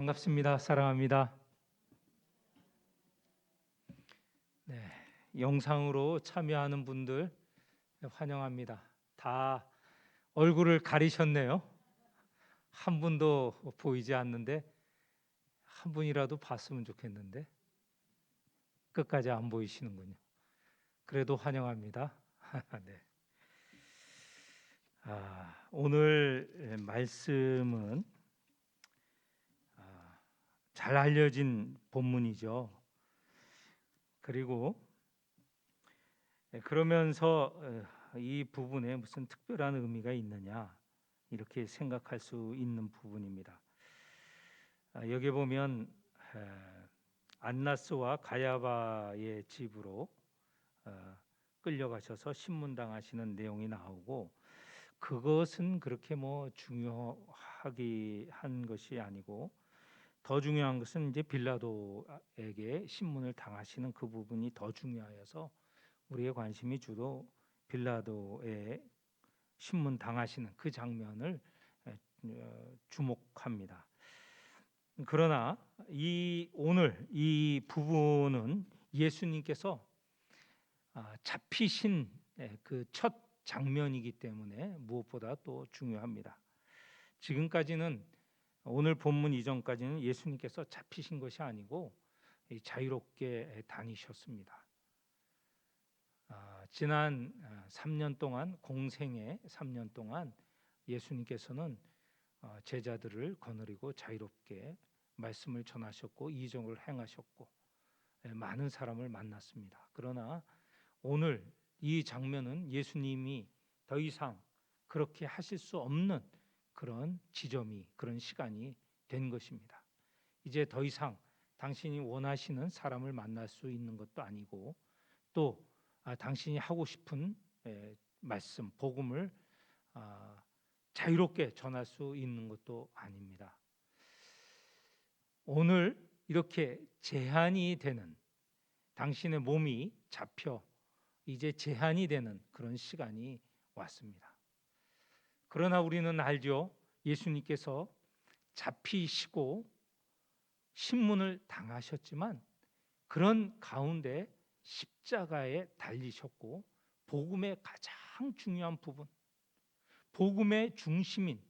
반갑습니다. 사랑합니다. 네, 영상으로 참여하는 분들 환영합니다. 다 얼굴을 가리셨네요. 한 분도 보이지 않는데 한 분이라도 봤으면 좋겠는데 끝까지 안 보이시는군요. 그래도 환영합니다. 네. 오늘 말씀은 잘 알려진 본문이죠. 그리고 그러면서 이 부분에 무슨 특별한 의미가 있느냐 이렇게 생각할 수 있는 부분입니다. 여기 보면 안나스와 가야바의 집으로 끌려가셔서 신문당하시는 내용이 나오고, 그것은 그렇게 중요하게 한 것이 아니고 더 중요한 것은 이제 빌라도에게 신문을 당하시는 그 부분이 더 중요하여서 우리의 관심이 주로 빌라도의 신문 당하시는 그 장면을 주목합니다. 그러나 오늘 이 부분은 예수님께서 잡히신 그 첫 장면이기 때문에 무엇보다 또 중요합니다. 지금까지는, 오늘 본문 이전까지는 예수님께서 잡히신 것이 아니고 자유롭게 다니셨습니다. 지난 3년 동안, 공생의 3년 동안 예수님께서는 제자들을 거느리고 자유롭게 말씀을 전하셨고 이적을 행하셨고 많은 사람을 만났습니다. 그러나 오늘 이 장면은 예수님이 더 이상 그렇게 하실 수 없는 그런 지점이, 그런 시간이 된 것입니다. 이제 더 이상 당신이 원하시는 사람을 만날 수 있는 것도 아니고, 또 당신이 하고 싶은 말씀, 복음을 자유롭게 전할 수 있는 것도 아닙니다. 오늘 이렇게 제한이 되는, 당신의 몸이 잡혀 이제 제한이 되는 그런 시간이 왔습니다. 그러나 우리는 알죠. 예수님께서 잡히시고 신문을 당하셨지만 그런 가운데 십자가에 달리셨고, 복음의 가장 중요한 부분, 복음의 중심인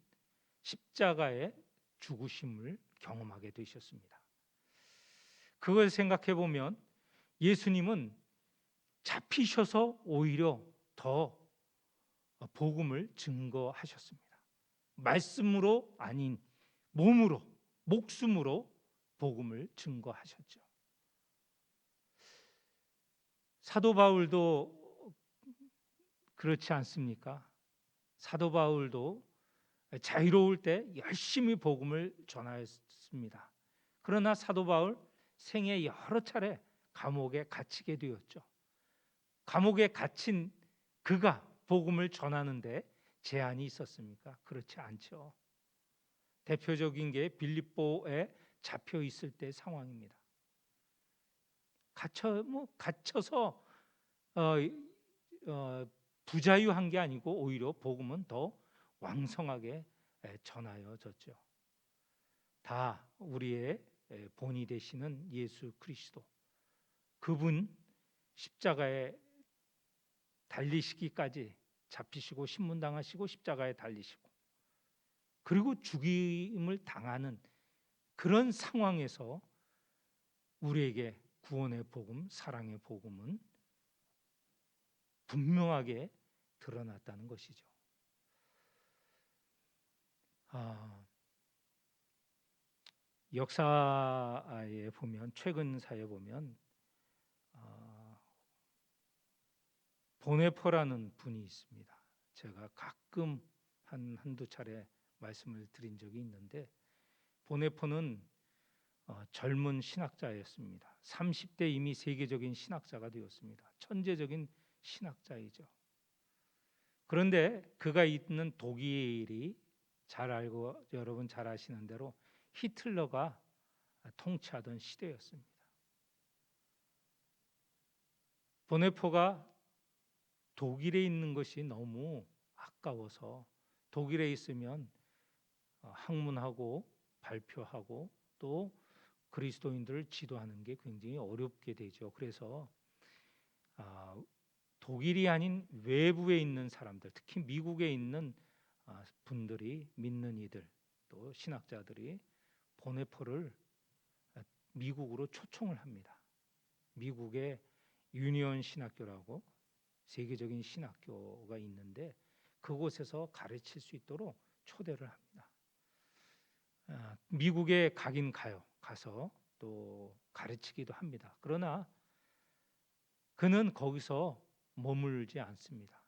십자가의 죽으심을 경험하게 되셨습니다. 그걸 생각해 보면 예수님은 잡히셔서 오히려 더 복음을 증거하셨습니다. 말씀으로 아닌 몸으로, 목숨으로 복음을 증거하셨죠. 사도 바울도 그렇지 않습니까? 사도 바울도 자유로울 때 열심히 복음을 전하였습니다. 그러나 사도 바울 생애 여러 차례 감옥에 갇히게 되었죠. 감옥에 갇힌 그가 복음을 전하는데 제한이 있었습니까? 그렇지 않죠. 대표적인 게 빌립보에 잡혀 있을 때 상황입니다. 갇혀서 부자유한 게 아니고 오히려 복음은 더 왕성하게 전하여졌죠. 다 우리의 본이 되시는 예수 그리스도, 그분 십자가에 달리시기까지, 잡히시고 신문당하시고 십자가에 달리시고 그리고 죽임을 당하는 그런 상황에서 우리에게 구원의 복음, 사랑의 복음은 분명하게 드러났다는 것이죠. 역사에 보면, 최근사에 보면 보네포라는 분이 있습니다. 제가 가끔 한두 차례 말씀을 드린 적이 있는데, 보네포는 젊은 신학자였습니다. 30대 이미 세계적인 신학자가 되었습니다. 천재적인 신학자이죠. 그런데 그가 있는 독일이, 잘 알고 여러분 잘 아시는 대로 히틀러가 통치하던 시대였습니다. 보네포가 독일에 있는 것이 너무 아까워서 독일에 있으면 학문하고 발표하고 또 그리스도인들을 지도하는 게 굉장히 어렵게 되죠. 그래서 독일이 아닌 외부에 있는 사람들, 특히 미국에 있는 분들이, 믿는 이들 또 신학자들이 보네포를 미국으로 초청을 합니다. 미국의 유니온 신학교라고 세계적인 신학교가 있는데 그곳에서 가르칠 수 있도록 초대를 합니다. 미국에 가긴 가서 또 가르치기도 합니다. 그러나 그는 거기서 머물지 않습니다.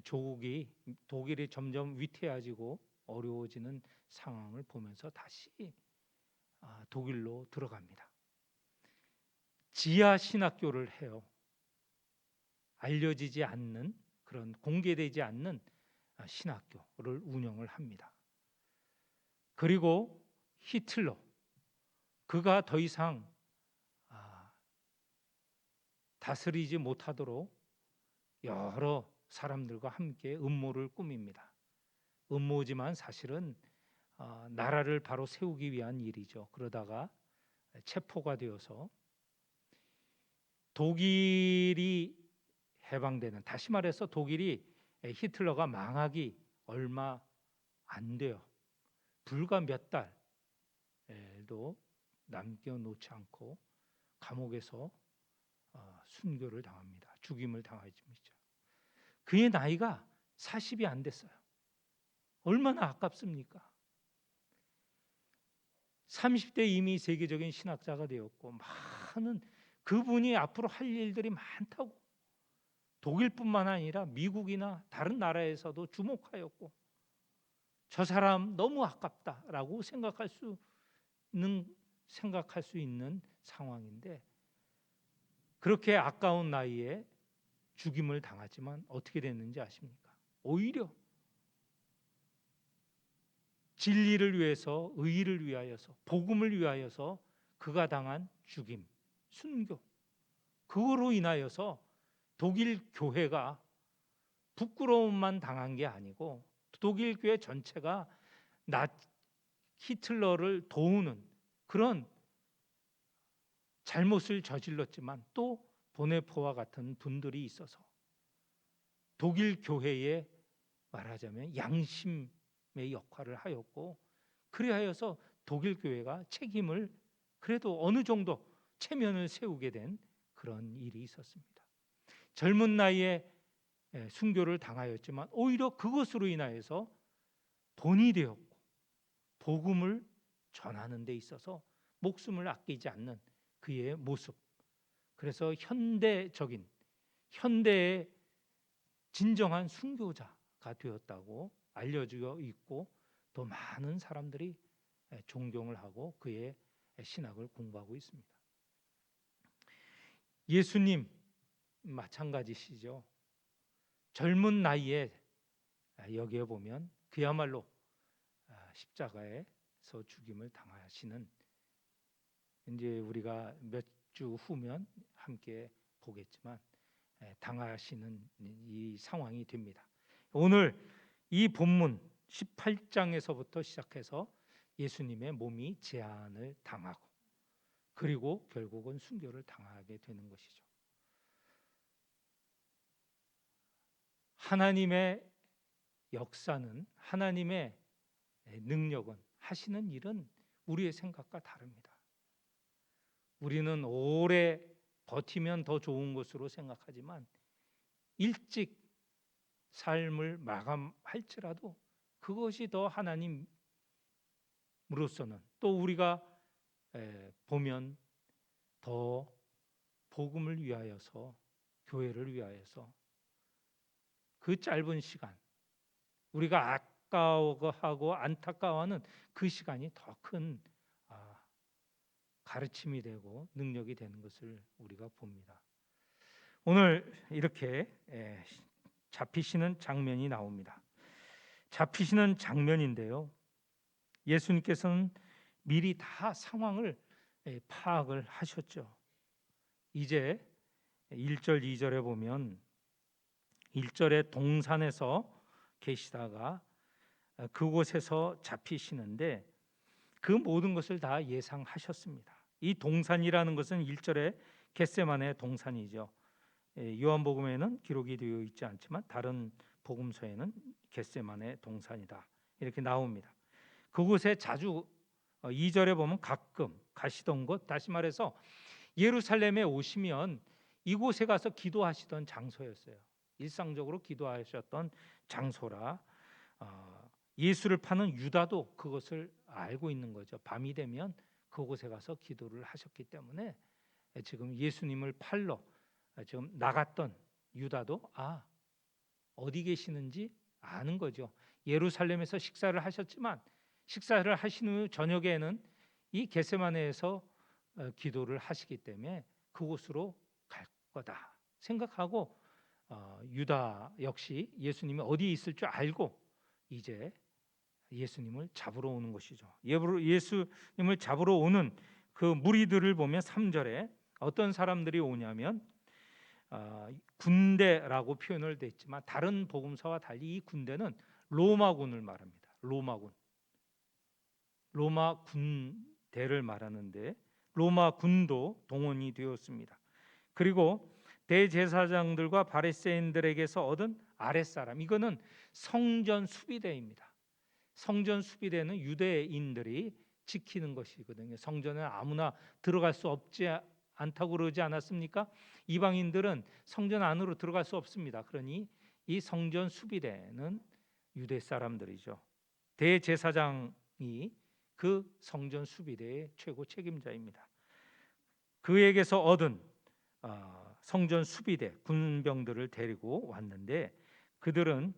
독일이 점점 위태해지고 어려워지는 상황을 보면서 다시 독일로 들어갑니다. 지하 신학교를 해요. 알려지지 않는, 그런 공개되지 않는 신학교를 운영을 합니다. 그리고 히틀러, 그가 더 이상 다스리지 못하도록 여러 사람들과 함께 음모를 꾸밉니다. 음모지만 사실은 나라를 바로 세우기 위한 일이죠. 그러다가 체포가 되어서 독일이 해방되는, 다시 말해서 독일이 히틀러가 망하기 얼마 안 돼요. 불과 몇 달도 남겨놓지 않고 감옥에서 순교를 당합니다. 죽임을 당하죠. 그의 나이가 40이 안 됐어요. 얼마나 아깝습니까? 30대 이미 세계적인 신학자가 되었고 많은, 그분이 앞으로 할 일들이 많다고 독일뿐만 아니라 미국이나 다른 나라에서도 주목하였고, 저 사람 너무 아깝다라고 생각할 수 있는 상황인데, 그렇게 아까운 나이에 죽임을 당하지만 어떻게 됐는지 아십니까? 오히려 진리를 위해서, 의의를 위하여서, 복음을 위하여서 그가 당한 죽임, 순교, 그거로 인하여서 독일 교회가 부끄러움만 당한 게 아니고 독일 교회 전체가 히틀러를 도우는 그런 잘못을 저질렀지만 또 보네포와 같은 분들이 있어서 독일 교회에 말하자면 양심의 역할을 하였고, 그리하여서 독일 교회가 책임을 그래도 어느 정도 체면을 세우게 된 그런 일이 있었습니다. 젊은 나이에 순교를 당하였지만 오히려 그것으로 인하여서 본이 되었고 복음을 전하는 데 있어서 목숨을 아끼지 않는 그의 모습, 그래서 현대의 진정한 순교자가 되었다고 알려져 있고, 또 많은 사람들이 존경을 하고 그의 신학을 공부하고 있습니다. 예수님 마찬가지시죠. 젊은 나이에 여기에 보면 그야말로 십자가에서 죽임을 당하시는, 이제 우리가 몇 주 후면 함께 보겠지만 당하시는 이 상황이 됩니다. 오늘 이 본문 18장에서부터 시작해서 예수님의 몸이 재앙을 당하고 그리고 결국은 순교를 당하게 되는 것이죠. 하나님의 역사는, 하나님의 능력은, 하시는 일은 우리의 생각과 다릅니다. 우리는 오래 버티면 더 좋은 것으로 생각하지만 일찍 삶을 마감할지라도 그것이 더 하나님으로서는, 또 우리가 보면 더 복음을 위하여서, 교회를 위하여서 그 짧은 시간, 우리가 아까워하고 안타까워하는 그 시간이 더 큰 가르침이 되고 능력이 되는 것을 우리가 봅니다. 오늘 이렇게 잡히시는 장면이 나옵니다. 잡히시는 장면인데요, 예수님께서는 미리 다 상황을 파악을 하셨죠. 이제 1절 2절에 보면 1절에 동산에서 계시다가 그곳에서 잡히시는데 그 모든 것을 다 예상하셨습니다. 이 동산이라는 것은 1절에 겟세마네 동산이죠. 요한복음에는 기록이 되어 있지 않지만 다른 복음서에는 겟세마네 동산이다 이렇게 나옵니다. 그곳에 자주 2절에 보면 가끔 가시던 곳, 다시 말해서 예루살렘에 오시면 이곳에 가서 기도하시던 장소였어요. 일상적으로 기도하셨던 장소라 예수를 파는 유다도 그것을 알고 있는 거죠. 밤이 되면 그곳에 가서 기도를 하셨기 때문에 지금 예수님을 팔러 지금 나갔던 유다도 어디 계시는지 아는 거죠. 예루살렘에서 식사를 하셨지만 식사를 하신 후 저녁에는 이 겟세마네에서 기도를 하시기 때문에 그곳으로 갈 거다 생각하고 유다 역시 예수님이 어디에 있을 줄 알고 이제 예수님을 잡으러 오는 것이죠. 예수님을 잡으러 오는 그 무리들을 보면 3절에 어떤 사람들이 오냐면 군대라고 표현을 됐지만 다른 복음서와 달리 이 군대는 로마군을 말합니다. 로마 군대를 말하는데 로마 군도 동원이 되었습니다. 그리고 대제사장들과 바리새인들에게서 얻은 아랫사람, 이거는 성전 수비대입니다. 성전 수비대는 유대인들이 지키는 것이거든요. 성전에 아무나 들어갈 수 없지 않다고 그러지 않았습니까? 이방인들은 성전 안으로 들어갈 수 없습니다. 그러니 이 성전 수비대는 유대 사람들이죠. 대제사장이 그 성전 수비대의 최고 책임자입니다. 그에게서 얻은 성전 수비대 군병들을 데리고 왔는데 그들은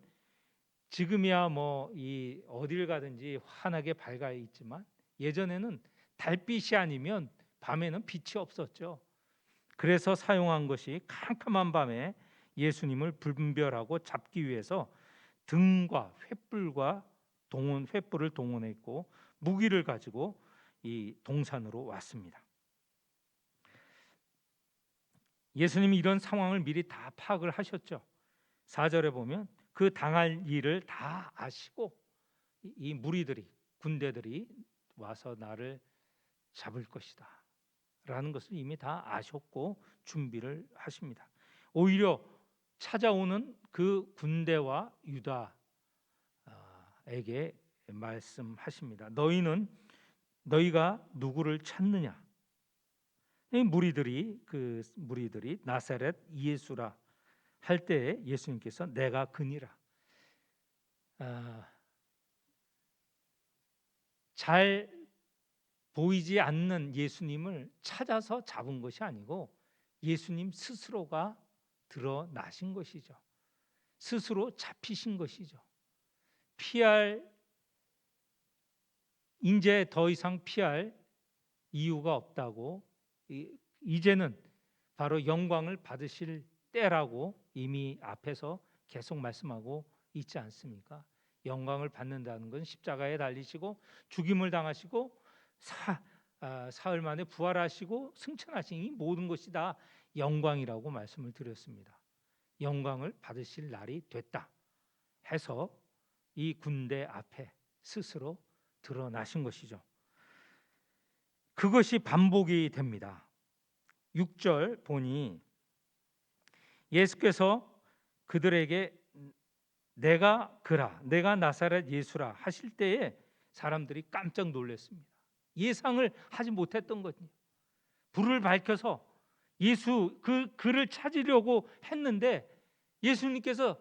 지금이야 이 어딜 가든지 환하게 밝아 있지만 예전에는 달빛이 아니면 밤에는 빛이 없었죠. 그래서 사용한 것이 캄캄한 밤에 예수님을 분별하고 잡기 위해서 등과 횃불을 동원했고 무기를 가지고 이 동산으로 왔습니다. 예수님이 이런 상황을 미리 다 파악을 하셨죠. 4절에 보면 그 당할 일을 다 아시고 이 무리들이 군대들이 와서 나를 잡을 것이다 라는 것을 이미 다 아셨고 준비를 하십니다. 오히려 찾아오는 그 군대와 유다에게 말씀하십니다. 너희가 누구를 찾느냐? 그 무리들이 나사렛 예수라 할 때 예수님께서 내가 그니라. 잘 보이지 않는 예수님을 찾아서 잡은 것이 아니고 예수님 스스로가 드러나신 것이죠. 스스로 잡히신 것이죠. 이제 더 이상 피할 이유가 없다고, 이제는 바로 영광을 받으실 때라고 이미 앞에서 계속 말씀하고 있지 않습니까? 영광을 받는다는 것은 십자가에 달리시고 죽임을 당하시고 사흘 만에 부활하시고 승천하신 이 모든 것이 다 영광이라고 말씀을 드렸습니다. 영광을 받으실 날이 됐다 해서 이 군대 앞에 스스로 드러나신 것이죠. 그것이 반복이 됩니다. 6절 보니 예수께서 그들에게 내가 그라, 내가 나사렛 예수라 하실 때에 사람들이 깜짝 놀랐습니다. 예상을 하지 못했던 거죠. 불을 밝혀서 그를 찾으려고 했는데 예수님께서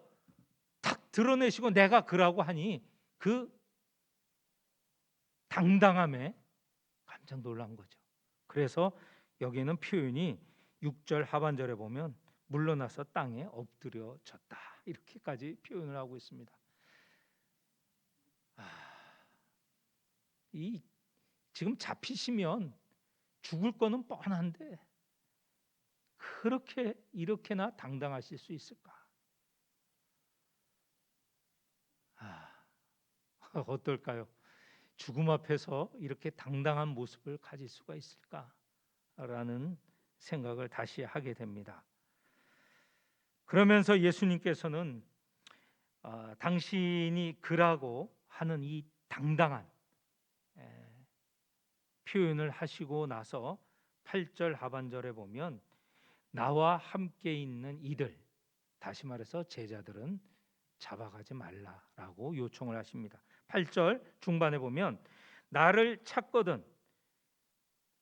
탁 드러내시고 내가 그라고 하니 그 당당함에 깜짝 놀란 거죠. 그래서 여기에는 표현이 6절 하반절에 보면 물러나서 땅에 엎드려졌다 이렇게까지 표현을 하고 있습니다. 지금 잡히시면 죽을 거는 뻔한데 이렇게나 당당하실 수 있을까? 어떨까요? 죽음 앞에서 이렇게 당당한 모습을 가질 수가 있을까라는 생각을 다시 하게 됩니다. 그러면서 예수님께서는 당신이 그라고 하는 이 당당한 표현을 하시고 나서 8절 하반절에 보면 나와 함께 있는 이들, 다시 말해서 제자들은 잡아가지 말라라고 요청을 하십니다. 8절 중반에 보면 나를 찾거든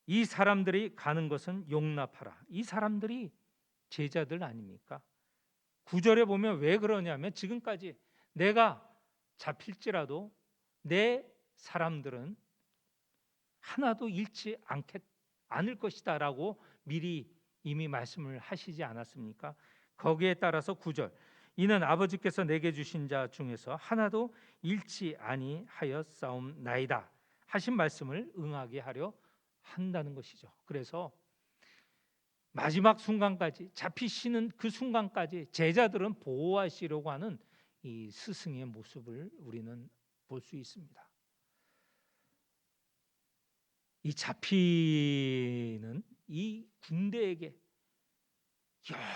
이 사람들이 가는 것은 용납하라. 이 사람들이 제자들 아닙니까? 9절에 보면 왜 그러냐면 지금까지 내가 잡힐지라도 내 사람들은 하나도 잃지 않을 것이다라고 미리 이미 말씀을 하시지 않았습니까? 거기에 따라서 9절 이는 아버지께서 내게 주신 자 중에서 하나도 잃지 아니하였사옵나이다 하신 말씀을 응하게 하려 한다는 것이죠. 그래서 마지막 순간까지 잡히시는 그 순간까지 제자들은 보호하시려고 하는 이 스승의 모습을 우리는 볼 수 있습니다. 이 잡히는 이 군대에게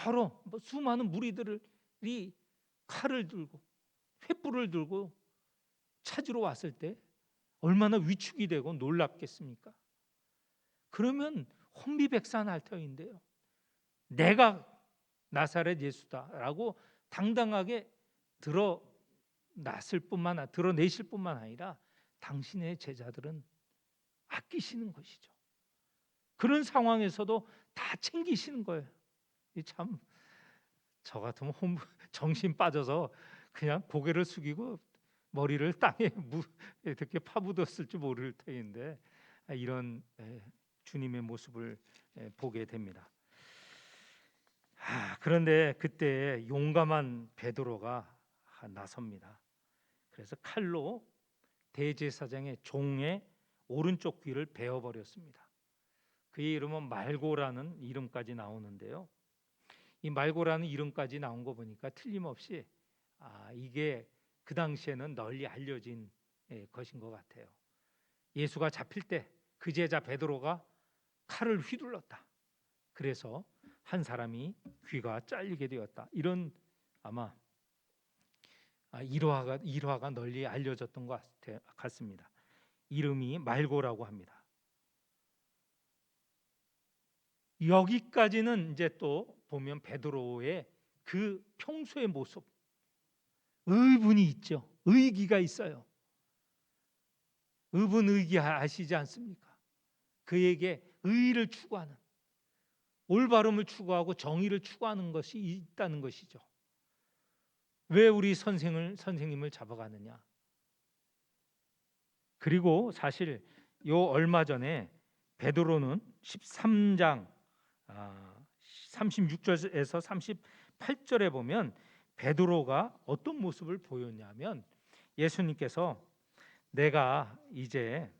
여러 수많은 무리들이 칼을 들고 횃불을 들고 찾으러 왔을 때 얼마나 위축이 되고 놀랍겠습니까? 그러면 혼비백산할 터인데요. 내가 나사렛 예수다라고 당당하게 드러내실 뿐만 아니라 당신의 제자들은 아끼시는 것이죠. 그런 상황에서도 다 챙기시는 거예요. 참 저 같으면 정신 빠져서 그냥 고개를 숙이고 머리를 땅에 이렇게 파묻었을지 모를 터인데 이런 주님의 모습을 보게 됩니다. 그런데 그때 용감한 베드로가 나섭니다. 그래서 칼로 대제사장의 종의 오른쪽 귀를 베어버렸습니다. 그의 이름은 말고라는 이름까지 나오는데요. 이 말고라는 이름까지 나온 거 보니까 틀림없이 이게 그 당시에는 널리 알려진 것인 것 같아요. 예수가 잡힐 때 그 제자 베드로가 칼을 휘둘렀다. 그래서 한 사람이 귀가 잘리게 되었다. 이런 아마 일화가 널리 알려졌던 것 같습니다. 이름이 말고라고 합니다. 여기까지는 이제 또 보면 베드로의 그 평소의 모습, 의분이 있죠. 의기가 있어요. 의분의기 아시지 않습니까? 그에게 의를 추구하는, 올바름을 추구하고 정의를 추구하는 것이 있다는 것이죠. 왜 우리 선생님을 잡아가느냐? 그리고 사실 요 얼마 전에 베드로는 13장 36절에서 38절에 보면 베드로가 어떤 모습을 보였냐면 예수님께서 내가 이제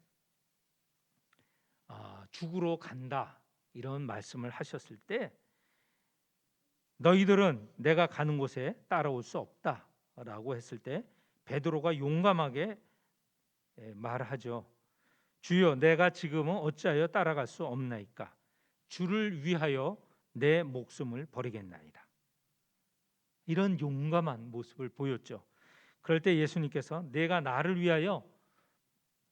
죽으러 간다 이런 말씀을 하셨을 때 너희들은 내가 가는 곳에 따라올 수 없다라고 했을 때 베드로가 용감하게 말하죠. 주여 내가 지금은 어찌하여 따라갈 수 없나이까? 주를 위하여 내 목숨을 버리겠나이다. 이런 용감한 모습을 보였죠. 그럴 때 예수님께서 내가 나를 위하여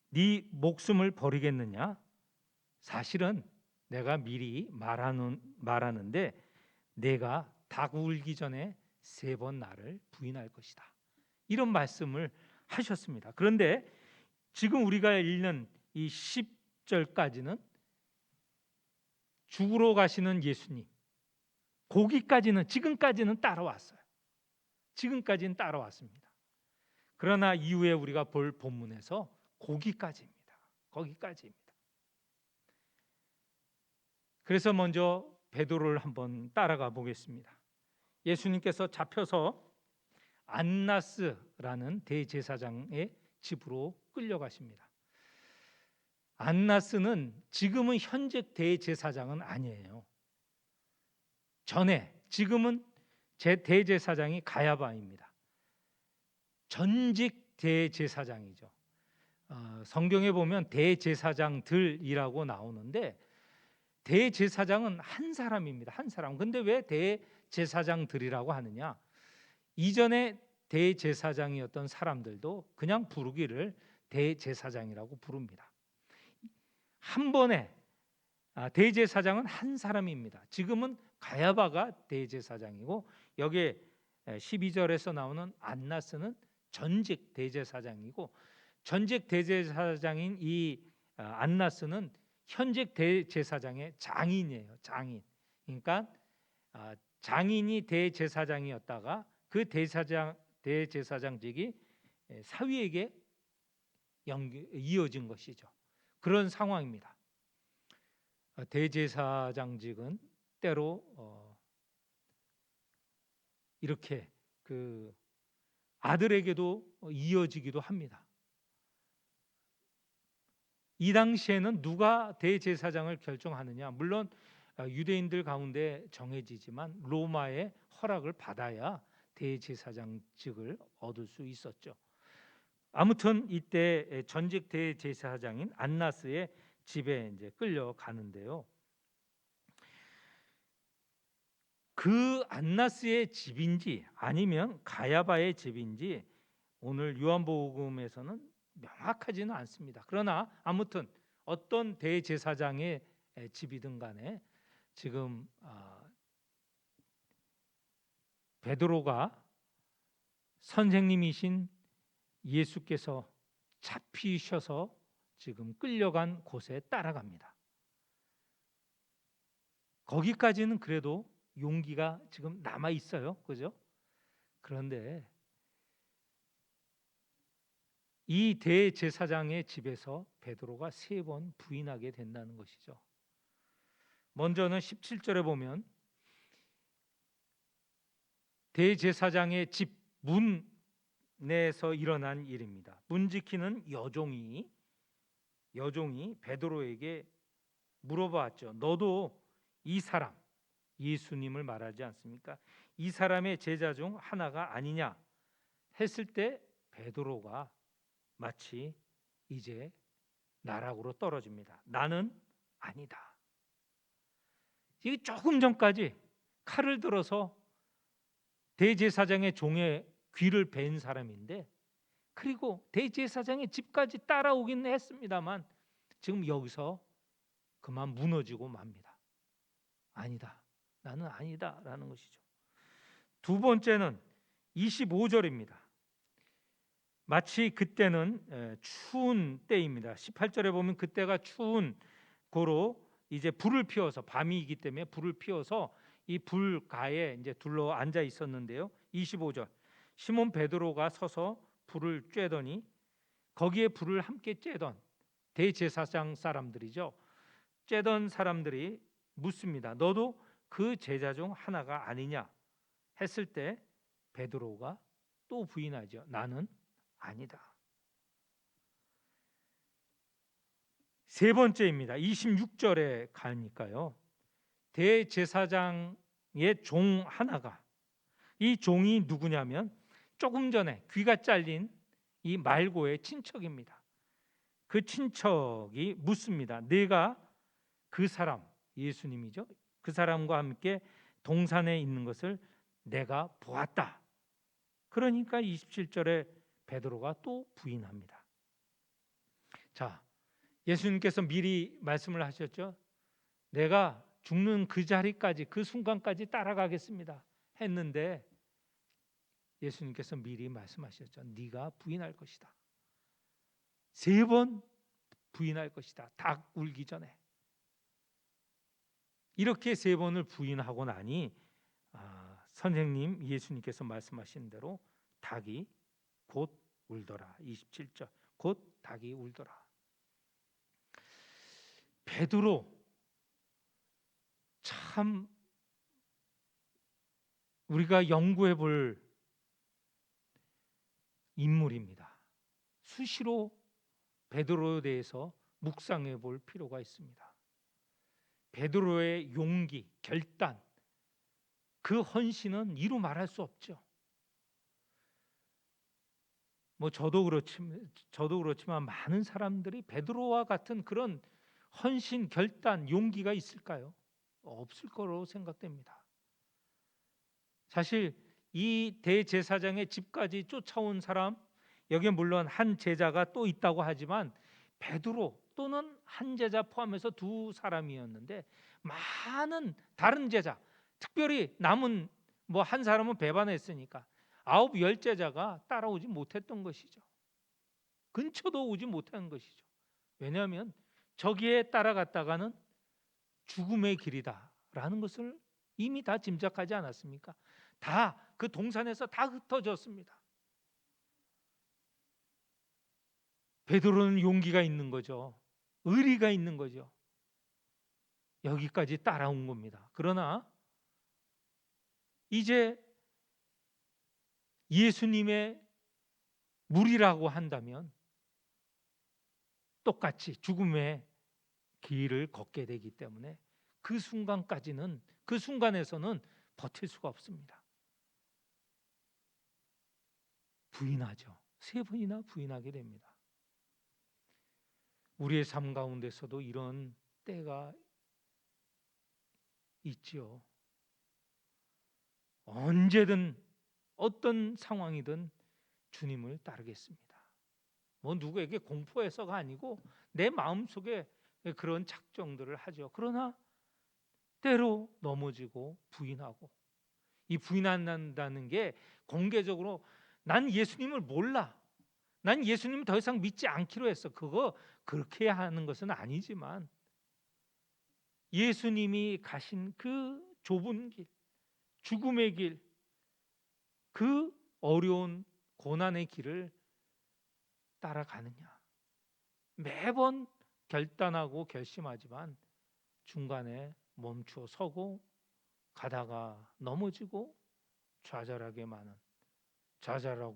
네 목숨을 버리겠느냐? 사실은 내가 미리 말하는데 내가 닭 울기 전에 3번 나를 부인할 것이다. 이런 말씀을 하셨습니다. 그런데 지금 우리가 읽는 이 10절까지는 죽으러 가시는 예수님, 지금까지는 따라왔어요. 지금까지는 따라왔습니다. 그러나 이후에 우리가 볼 본문에서 거기까지입니다. 그래서 먼저 베드로를 한번 따라가 보겠습니다. 예수님께서 잡혀서 안나스라는 대제사장의 집으로 끌려가십니다. 안나스는 지금은 현재 대제사장은 아니에요. 지금은 대제사장이 가야바입니다. 전직 대제사장이죠. 성경에 보면 대제사장들이라고 나오는데 대제사장은 한 사람입니다. 한 사람. 근데 왜 대제사장들이라고 하느냐? 이전에 대제사장이었던 사람들도 그냥 부르기를 대제사장이라고 부릅니다. 한 번에 대제사장은 한 사람입니다. 지금은 가야바가 대제사장이고 여기에 12절에서 나오는 안나스는 전직 대제사장이고 전직 대제사장인 이 안나스는 현직 대제사장의 장인이에요. 장인. 그러니까 장인이 대제사장이었다가 그 대제사장직이 사위에게 이어진 것이죠. 그런 상황입니다. 대제사장직은 때로 이렇게 그 아들에게도 이어지기도 합니다. 이 당시에는 누가 대제사장을 결정하느냐? 물론 유대인들 가운데 정해지지만 로마의 허락을 받아야 대제사장직을 얻을 수 있었죠. 아무튼 이때 전직 대제사장인 안나스의 집에 이제 끌려가는데요. 그 안나스의 집인지 아니면 가야바의 집인지 오늘 요한복음에서는 명확하지는 않습니다. 그러나 아무튼 어떤 대제사장의 집이든 간에 지금 베드로가 선생님이신 예수께서 잡히셔서 지금 끌려간 곳에 따라갑니다. 거기까지는 그래도 용기가 지금 남아 있어요. 그죠? 그런데 이 대제사장의 집에서 베드로가 3번 부인하게 된다는 것이죠. 먼저는 17절에 보면 대제사장의 집 문 내에서 일어난 일입니다. 문 지키는 여종이 베드로에게 물어봤죠. 너도 이 사람 예수님을 말하지 않습니까? 이 사람의 제자 중 하나가 아니냐 했을 때 베드로가 마치 이제 나락으로 떨어집니다. 나는 아니다. 이게 조금 전까지 칼을 들어서 대제사장의 종의 귀를 벤 사람인데 그리고 대제사장의 집까지 따라오긴 했습니다만 지금 여기서 그만 무너지고 맙니다. 아니다. 나는 아니다 라는 것이죠. 두 번째는 25절입니다. 마치 그때는 추운 때입니다. 18절에 보면 그때가 추운 고로 이제 불을 피워서 밤이기 때문에 불을 피워서 이 불가에 이제 둘러 앉아 있었는데요. 25절 시몬 베드로가 서서 불을 쬐더니 거기에 불을 함께 쬐던 대제사장 사람들이죠. 쬐던 사람들이 묻습니다. 너도 그 제자 중 하나가 아니냐 했을 때 베드로가 또 부인하죠. 나는 아니다. 세 번째입니다. 26절에 가니까요. 대제사장의 종 하나가 이 종이 누구냐면 조금 전에 귀가 잘린 이 말고의 친척입니다. 그 친척이 묻습니다. 내가 그 사람 예수님이죠. 그 사람과 함께 동산에 있는 것을 내가 보았다. 그러니까 27절에 베드로가 또 부인합니다. 자, 예수님께서 미리 말씀을 하셨죠. 내가 죽는 그 자리까지 그 순간까지 따라가겠습니다 했는데 예수님께서 미리 말씀하셨죠. 네가 부인할 것이다. 3번 부인할 것이다. 닭 울기 전에. 이렇게 3번을 부인하고 나니 선생님 예수님께서 말씀하신 대로 닭이 곧 울더라. 27절 곧 닭이 울더라. 베드로 참 우리가 연구해 볼 인물입니다. 수시로 베드로에 대해서 묵상해 볼 필요가 있습니다. 베드로의 용기, 결단, 그 헌신은 이루 말할 수 없죠. 저도 그렇지만 많은 사람들이 베드로와 같은 그런 헌신, 결단, 용기가 있을까요? 없을 거로 생각됩니다. 사실 이 대제사장의 집까지 쫓아온 사람, 여기에 물론 한 제자가 또 있다고 하지만 베드로 또는 한 제자 포함해서 두 사람이었는데 많은 다른 제자, 특별히 남은 뭐 한 사람은 배반했으니까 9, 10 제자가 따라오지 못했던 것이죠. 근처도 오지 못한 것이죠. 왜냐하면 저기에 따라갔다가는 죽음의 길이다라는 것을 이미 다 짐작하지 않았습니까? 다 그 동산에서 다 흩어졌습니다. 베드로는 용기가 있는 거죠. 의리가 있는 거죠. 여기까지 따라온 겁니다. 그러나 이제 예수님의 무리라고 한다면 똑같이 죽음의 길을 걷게 되기 때문에 그 순간까지는, 그 순간에서는 버틸 수가 없습니다. 부인하죠. 3번이나 부인하게 됩니다. 우리의 삶 가운데서도 이런 때가 있지요. 언제든 어떤 상황이든 주님을 따르겠습니다. 뭐 누구에게 공포해서가 아니고 내 마음속에 그런 작정들을 하죠. 그러나 때로 넘어지고 부인하고, 이 부인한다는 게 공개적으로 난 예수님을 몰라, 난 예수님 더 이상 믿지 않기로 했어, 그거 그렇게 하는 것은 아니지만 예수님이 가신 그 좁은 길, 죽음의 길, 그 어려운 고난의 길을 따라가느냐, 매번 결단하고 결심하지만 중간에 멈추어 서고 가다가 넘어지고 좌절하고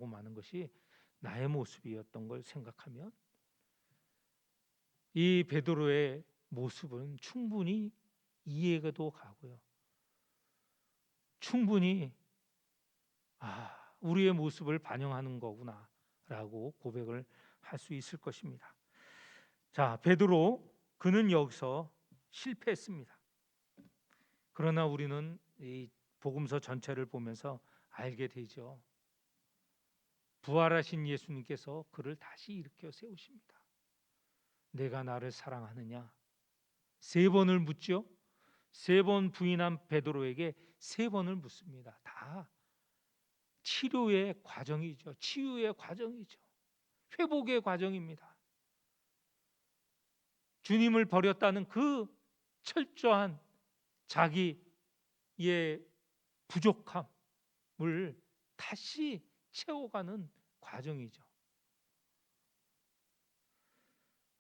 마는 것이 나의 모습이었던 걸 생각하면 이 베드로의 모습은 충분히 이해가도 가고요. 충분히 우리의 모습을 반영하는 거구나라고 고백을 할 수 있을 것입니다. 자, 베드로 그는 여기서 실패했습니다. 그러나 우리는 이 복음서 전체를 보면서 알게 되죠. 부활하신 예수님께서 그를 다시 일으켜 세우십니다. 내가 나를 사랑하느냐? 3번을 묻죠. 3번 부인한 베드로에게 3번을 묻습니다. 다 치료의 과정이죠. 치유의 과정이죠. 회복의 과정입니다. 주님을 버렸다는 그 철저한 자기의 부족함을 다시 채워가는 과정이죠.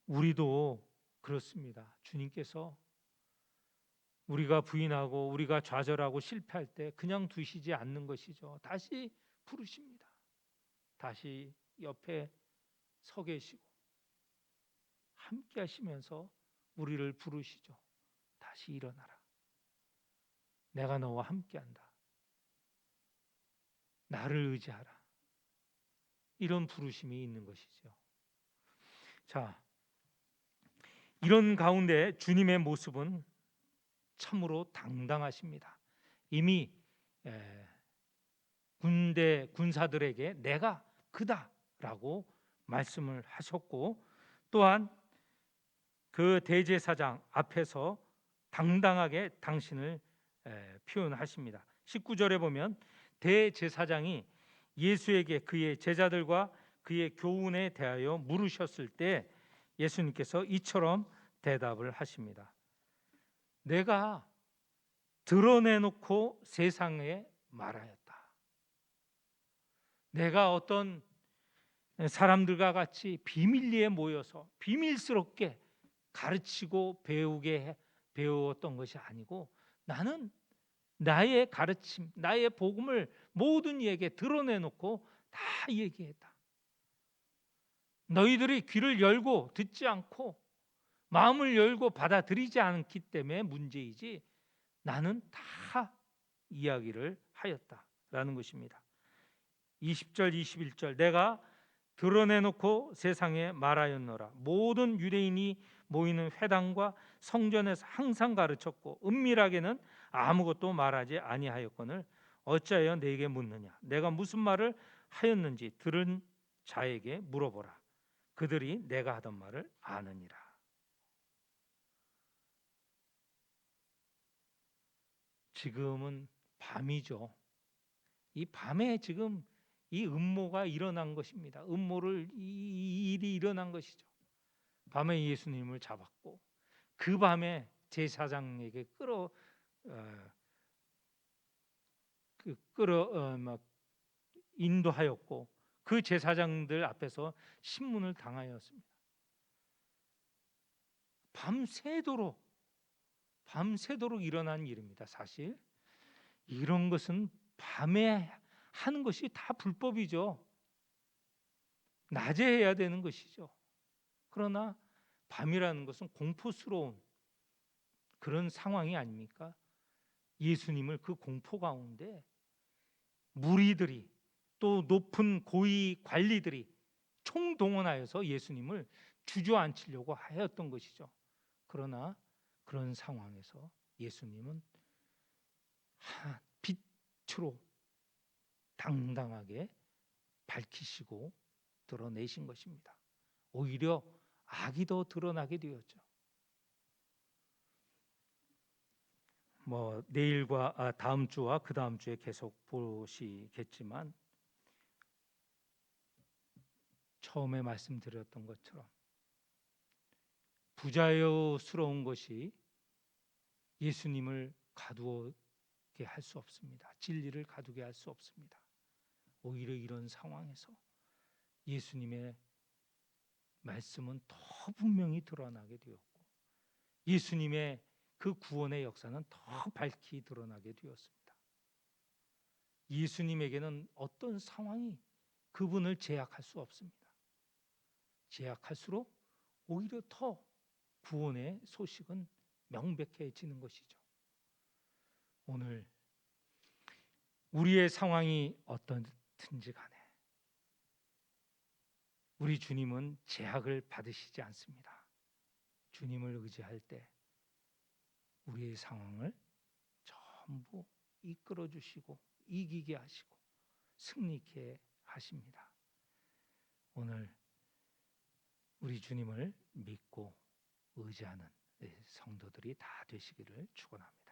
우리도 그렇습니다. 주님께서 우리가 부인하고 우리가 좌절하고 실패할 때 그냥 두시지 않는 것이죠. 다시 부르십니다. 다시 옆에 서 계시고 함께 하시면서 우리를 부르시죠. 다시 일어나라. 내가 너와 함께한다. 나를 의지하라. 이런 부르심이 있는 것이죠. 자, 이런 가운데 주님의 모습은 참으로 당당하십니다. 이미 군사들에게 내가 그다라고 말씀을 하셨고, 또한 그 대제사장 앞에서 당당하게 당신을 표현하십니다. 19절에 보면 대제사장이 예수에게 그의 제자들과 그의 교훈에 대하여 물으셨을 때 예수님께서 이처럼 대답을 하십니다. 내가 드러내놓고 세상에 말하였다. 내가 어떤 사람들과 같이 비밀리에 모여서 비밀스럽게 가르치고 배웠던 것이 아니고, 나는 나의 가르침, 나의 복음을 모든 이에게 드러내놓고 다 얘기했다. 너희들이 귀를 열고 듣지 않고 마음을 열고 받아들이지 않기 때문에 문제이지 나는 다 이야기를 하였다라는 것입니다. 20절 21절 내가 드러내놓고 세상에 말하였노라. 모든 유대인이 모이는 회당과 성전에서 항상 가르쳤고 은밀하게는 아무것도 말하지 아니하였거늘 어찌하여 내게 묻느냐? 내가 무슨 말을 하였는지 들은 자에게 물어보라. 그들이 내가 하던 말을 아느니라. 지금은 밤이죠. 이 밤에 지금 이 음모가 일어난 것입니다. 이 일이 일어난 것이죠. 밤에 예수님을 잡았고 그 밤에 제사장에게 막 인도하였고 그 제사장들 앞에서 신문을 당하였습니다. 밤새도록 일어난 일입니다. 사실 이런 것은 밤에 하는 것이 다 불법이죠. 낮에 해야 되는 것이죠. 그러나 밤이라는 것은 공포스러운 그런 상황이 아닙니까? 예수님을 그 공포 가운데 무리들이 또 높은 고위 관리들이 총동원하여서 예수님을 주저앉히려고 하였던 것이죠. 그러나 그런 상황에서 예수님은 빛으로 당당하게 밝히시고 드러내신 것입니다. 오히려 악이 더 드러나게 되었죠. 내일과 다음 주와 그 다음 주에 계속 보시겠지만 처음에 말씀드렸던 것처럼 부자유스러운 것이 예수님을 가두게 할 수 없습니다. 진리를 가두게 할 수 없습니다. 오히려 이런 상황에서 예수님의 말씀은 더 분명히 드러나게 되었고 예수님의 그 구원의 역사는 더 밝히 드러나게 되었습니다. 예수님에게는 어떤 상황이 그분을 제약할 수 없습니다. 제약할수록 오히려 더 구원의 소식은 명백해지는 것이죠. 오늘 우리의 상황이 어떻든지 간에 우리 주님은 제약을 받으시지 않습니다. 주님을 의지할 때 우리의 상황을 전부 이끌어 주시고 이기게 하시고 승리케 하십니다. 오늘 우리 주님을 믿고 의지하는 성도들이 다 되시기를 축원합니다.